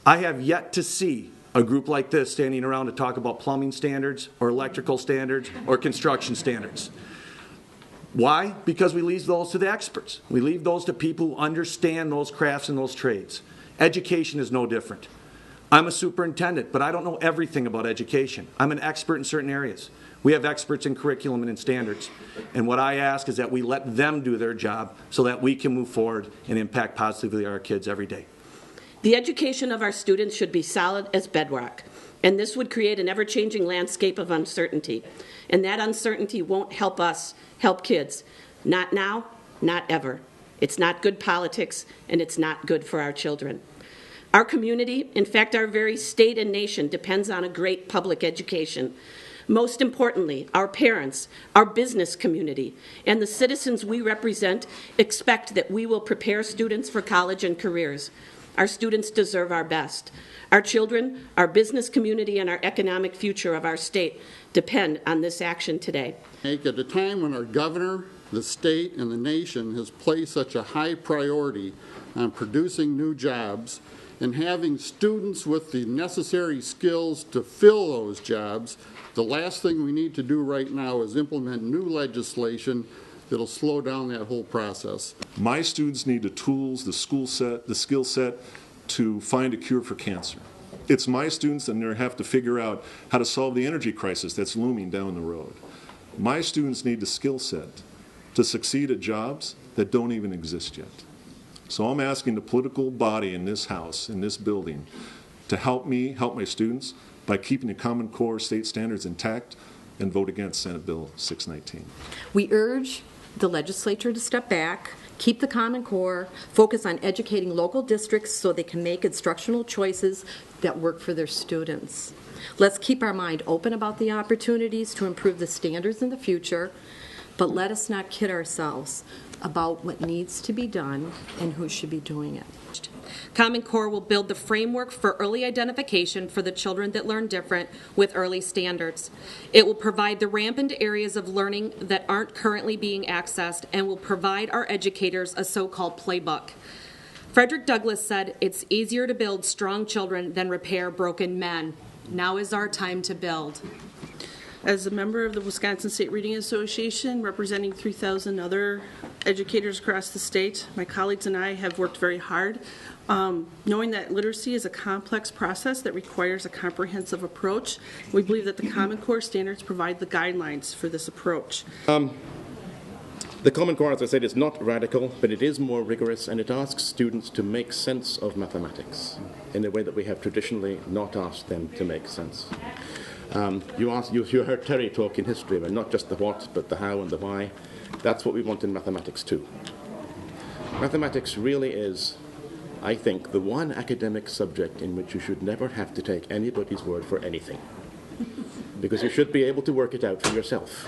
I have yet to see a group like this standing around to talk about plumbing standards or electrical standards or construction standards. Why? Because we leave those to the experts. We leave those to people who understand those crafts and those trades. Education is no different. I'm a superintendent, but I don't know everything about education. I'm an expert in certain areas. We have experts in curriculum and in standards. And what I ask is that we let them do their job so that we can move forward and impact positively our kids every day. The education of our students should be solid as bedrock, and this would create an ever-changing landscape of uncertainty. And that uncertainty won't help us help kids. Not now, not ever. It's not good politics, and it's not good for our children. Our community, in fact, our very state and nation, depends on a great public education. Most importantly, our parents, our business community, and the citizens we represent expect that we will prepare students for college and careers. Our students deserve our best. Our children, our business community, and our economic future of our state depend on this action today. At a time when our governor, the state, and the nation has placed such a high priority on producing new jobs and having students with the necessary skills to fill those jobs, the last thing we need to do right now is implement new legislation that'll slow down that whole process. My students need the tools, the skill set to find a cure for cancer. It's my students that have to figure out how to solve the energy crisis that's looming down the road. My students need the skill set to succeed at jobs that don't even exist yet. So I'm asking the political body in this house, in this building, to help me help my students by keeping the Common Core state standards intact and vote against Senate Bill 619. We urge the legislature to step back, keep the Common Core, focus on educating local districts so they can make instructional choices that work for their students. Let's keep our mind open about the opportunities to improve the standards in the future, but let us not kid ourselves about what needs to be done and who should be doing it. Common Core will build the framework for early identification for the children that learn different with early standards. It will provide the ramp into areas of learning that aren't currently being accessed and will provide our educators a so-called playbook. Frederick Douglass said, "It's easier to build strong children than repair broken men." Now is our time to build. As a member of the Wisconsin State Reading Association, representing 3,000 other educators across the state, my colleagues and I have worked very hard, knowing that literacy is a complex process that requires a comprehensive approach. We believe that the Common Core standards provide the guidelines for this approach. The Common Core, as I said, is not radical, but it is more rigorous, and it asks students to make sense of mathematics in a way that we have traditionally not asked them to make sense. You heard Terry talk in history about not just the what, but the how and the why. That's what we want in mathematics too. Mathematics really is, I think, the one academic subject in which you should never have to take anybody's word for anything, because you should be able to work it out for yourself.